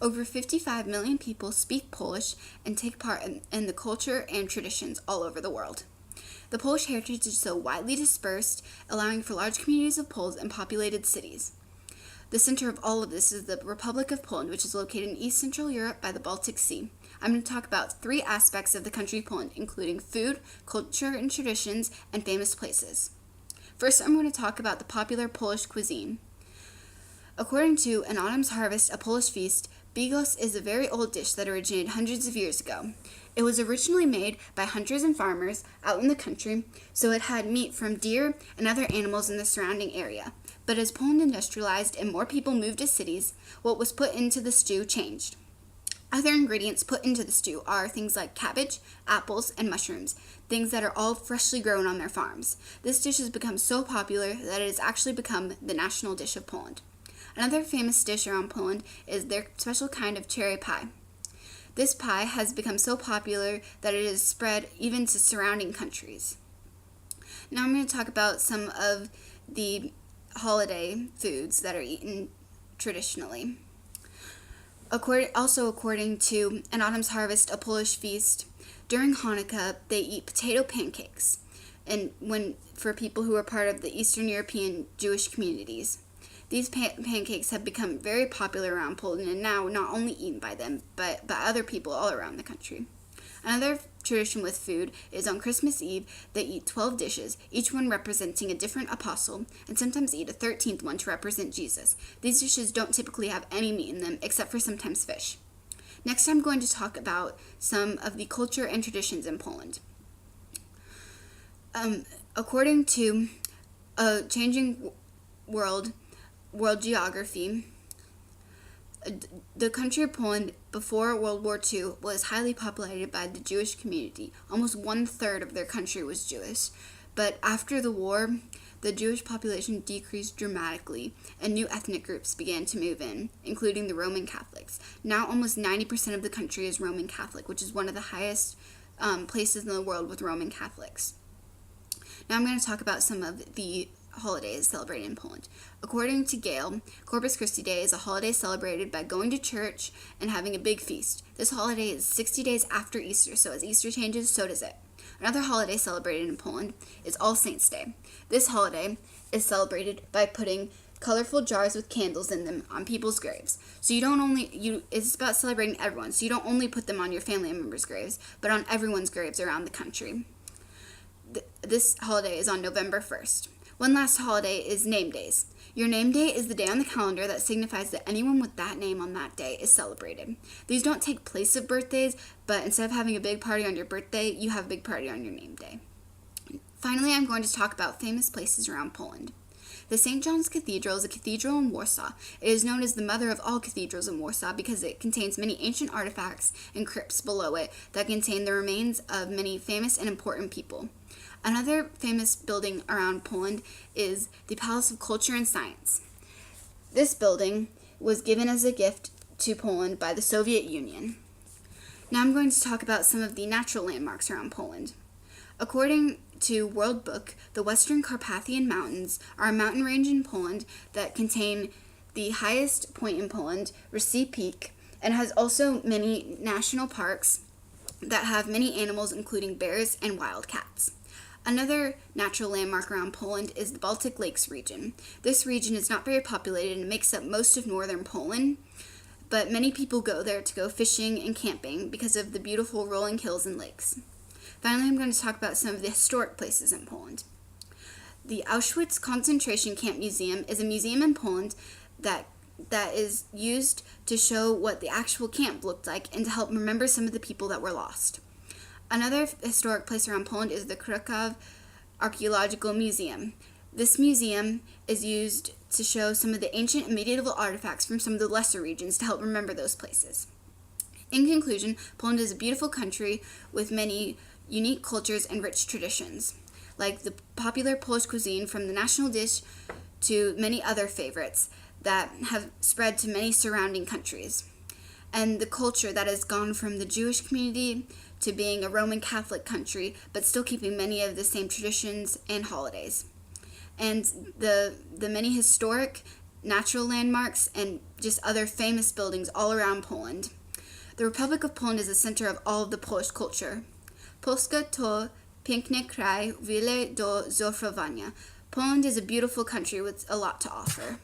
Over 55 million people speak Polish and take part in the culture and traditions all over the world. The Polish heritage is so widely dispersed, allowing for large communities of Poles in populated cities. The center of all of this is the Republic of Poland, which is located in East Central Europe by the Baltic Sea. I'm going to talk about 3 aspects of the country of Poland, including food, culture and traditions, and famous places. First, I'm going to talk about the popular Polish cuisine. According to An Autumn's Harvest, a Polish feast, bigos is a very old dish that originated hundreds of years ago. It was originally made by hunters and farmers out in the country, so it had meat from deer and other animals in the surrounding area. But as Poland industrialized and more people moved to cities, what was put into the stew changed. Other ingredients put into the stew are things like cabbage, apples, and mushrooms, things that are all freshly grown on their farms. This dish has become so popular that it has actually become the national dish of Poland. Another famous dish around Poland is their special kind of cherry pie. This pie has become so popular that it is spread even to surrounding countries. Now I'm going to talk about some of the holiday foods that are eaten traditionally. According to An Autumn's Harvest, a Polish feast, during Hanukkah they eat potato pancakes, and for people who are part of the Eastern European Jewish communities. These pancakes have become very popular around Poland and now not only eaten by them, but by other people all around the country. Another tradition with food is on Christmas Eve, they eat 12 dishes, each one representing a different apostle, and sometimes eat a 13th one to represent Jesus. These dishes don't typically have any meat in them, except for sometimes fish. Next, I'm going to talk about some of the culture and traditions in Poland. According to a changing world geography, the country of Poland before World War II was highly populated by the Jewish community. Almost 1/3 of their country was Jewish. But after the war, the Jewish population decreased dramatically, and new ethnic groups began to move in, including the Roman Catholics. Now almost 90% of the country is Roman Catholic, which is one of the highest places in the world with Roman Catholics. Now I'm going to talk about some of the holidays celebrated in Poland. According to Gale, Corpus Christi Day is a holiday celebrated by going to church and having a big feast. This holiday is 60 days after Easter, so as Easter changes, so does it. Another holiday celebrated in Poland is All Saints' Day. This holiday is celebrated by putting colorful jars with candles in them on people's graves. So it's about celebrating everyone, so you don't only put them on your family members' graves, but on everyone's graves around the country. This holiday is on November 1st. One last holiday is name days. Your name day is the day on the calendar that signifies that anyone with that name on that day is celebrated. These don't take place of birthdays, but instead of having a big party on your birthday, you have a big party on your name day. Finally, I'm going to talk about famous places around Poland. The St. John's Cathedral is a cathedral in Warsaw. It is known as the mother of all cathedrals in Warsaw because it contains many ancient artifacts and crypts below it that contain the remains of many famous and important people. Another famous building around Poland is the Palace of Culture and Science. This building was given as a gift to Poland by the Soviet Union. Now I'm going to talk about some of the natural landmarks around Poland. According to World Book, the Western Carpathian Mountains are a mountain range in Poland that contain the highest point in Poland, Rysy Peak, and has also many national parks that have many animals including bears and wildcats. Another natural landmark around Poland is the Baltic Lakes region. This region is not very populated and makes up most of northern Poland, but many people go there to go fishing and camping because of the beautiful rolling hills and lakes. Finally, I'm going to talk about some of the historic places in Poland. The Auschwitz Concentration Camp Museum is a museum in Poland that is used to show what the actual camp looked like and to help remember some of the people that were lost. Another historic place around Poland is the Krakow Archaeological Museum. This museum is used to show some of the ancient and medieval artifacts from some of the lesser regions to help remember those places. In conclusion, Poland is a beautiful country with many unique cultures and rich traditions, like the popular Polish cuisine from the national dish to many other favorites that have spread to many surrounding countries, and the culture that has gone from the Jewish community to being a Roman Catholic country, but still keeping many of the same traditions and holidays. And the many historic natural landmarks, and just other famous buildings all around Poland. The Republic of Poland is the center of all of the Polish culture. Polska to piękny kraj, wiele do zaoferowania. Poland is a beautiful country with a lot to offer.